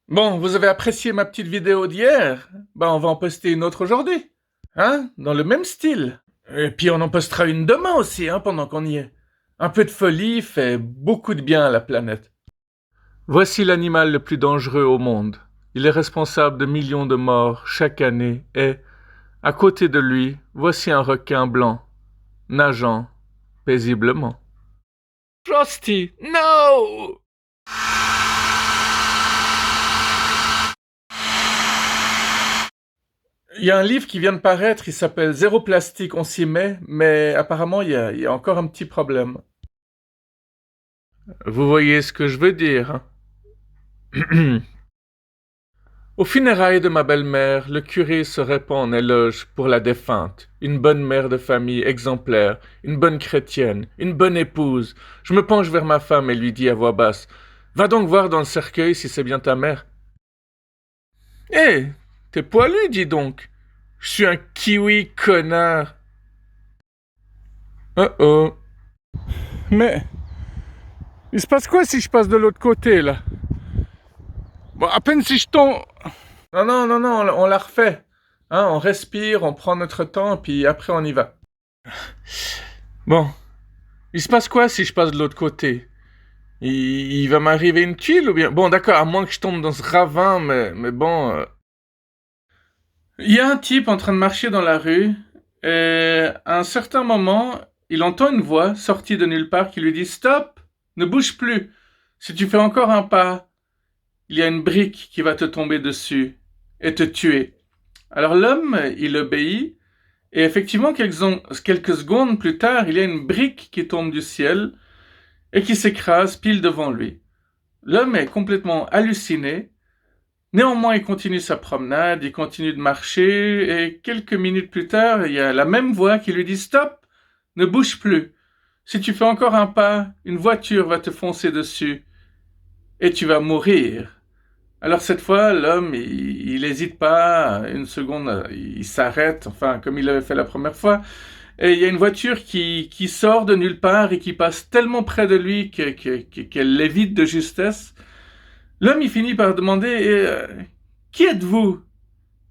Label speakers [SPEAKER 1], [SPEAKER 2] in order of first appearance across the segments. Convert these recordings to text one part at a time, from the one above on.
[SPEAKER 1] Bon, vous avez apprécié ma petite vidéo d'hier? Ben, on va en poster une autre aujourd'hui. Hein? Dans le même style. Et puis on en postera une demain aussi, hein, pendant qu'on y est. Un peu de folie fait beaucoup de bien à la planète. Voici l'animal le plus dangereux au monde. Il est responsable de millions de morts chaque année et, à côté de lui, voici un requin blanc, nageant paisiblement. Frosty, no! Il y a un livre qui vient de paraître, il s'appelle Zéro plastique, on s'y met, mais apparemment il y a encore un petit problème. Vous voyez ce que je veux dire, hein? Aux funérailles de ma belle-mère, le curé se répand en éloges pour la défunte. Une bonne mère de famille exemplaire, une bonne chrétienne, une bonne épouse. Je me penche vers ma femme et lui dis à voix basse: Va donc voir dans le cercueil si c'est bien ta mère. Hé, t'es poilu, dis donc. Je suis un kiwi, connard. Oh oh. Mais, il se passe quoi si je passe de l'autre côté, là? Bon, à peine si je tombe... Non, non, non, non, on la refait. Hein, on respire, on prend notre temps, puis après on y va. Bon, il se passe quoi si je passe de l'autre côté? Il va m'arriver une tuile ou bien... Bon, d'accord, à moins que je tombe dans ce ravin, mais bon... Il y a un type en train de marcher dans la rue, et à un certain moment, il entend une voix sortie de nulle part qui lui dit: Stop! Ne bouge plus! Si tu fais encore un pas, il y a une brique qui va te tomber dessus et te tuer. Alors l'homme, il obéit, et effectivement, quelques secondes plus tard, il y a une brique qui tombe du ciel et qui s'écrase pile devant lui. L'homme est complètement halluciné. Néanmoins, il continue sa promenade, il continue de marcher, et quelques minutes plus tard, il y a la même voix qui lui dit: Stop! Ne bouge plus! Si tu fais encore un pas, une voiture va te foncer dessus, et tu vas mourir. Alors cette fois, l'homme, il hésite pas, une seconde, il s'arrête, enfin, comme il l'avait fait la première fois, et il y a une voiture qui sort de nulle part et qui passe tellement près de lui qu'elle l'évite de justesse. L'homme, il finit par demander: Qui êtes-vous?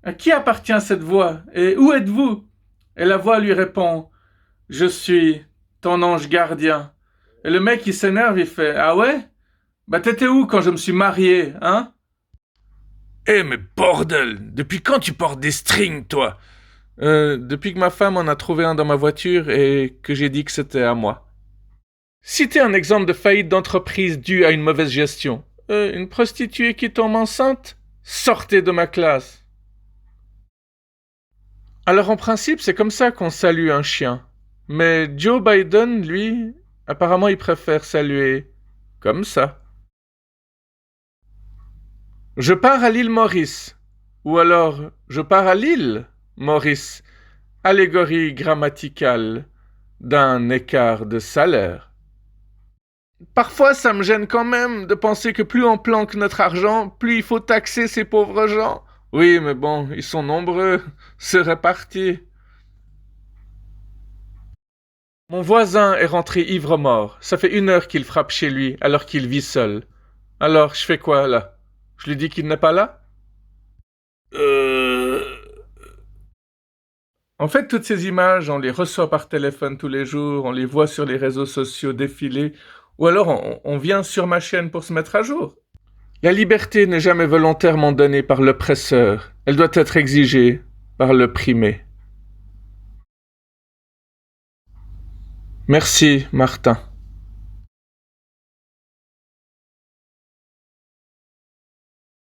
[SPEAKER 1] À qui appartient cette voix? Et où êtes-vous? Et la voix lui répond: Je suis ton ange gardien. Et le mec, il s'énerve, il fait: Ah ouais? Bah t'étais où quand je me suis marié, hein? Eh mais bordel! Depuis quand tu portes des strings, toi? Depuis que ma femme en a trouvé un dans ma voiture et que j'ai dit que c'était à moi. Citez un exemple de faillite d'entreprise due à une mauvaise gestion. Une prostituée qui tombe enceinte? Sortez de ma classe. Alors en principe, c'est comme ça qu'on salue un chien. Mais Joe Biden, lui, apparemment il préfère saluer comme ça. Je pars à l'île Maurice. Ou alors, je pars à l'île Maurice. Allégorie grammaticale d'un écart de salaire. Parfois, ça me gêne quand même de penser que plus on planque notre argent, plus il faut taxer ces pauvres gens. Oui, mais bon, ils sont nombreux, c'est réparti. Mon voisin est rentré ivre-mort. Ça fait 1 heure qu'il frappe chez lui, alors qu'il vit seul. Alors, je fais quoi, là? Je lui dis qu'il n'est pas là? Euh... En fait, toutes ces images, on les reçoit par téléphone tous les jours, on les voit sur les réseaux sociaux défiler, ou alors on vient sur ma chaîne pour se mettre à jour. La liberté n'est jamais volontairement donnée par l'oppresseur, elle doit être exigée par l'opprimé. Merci, Martin.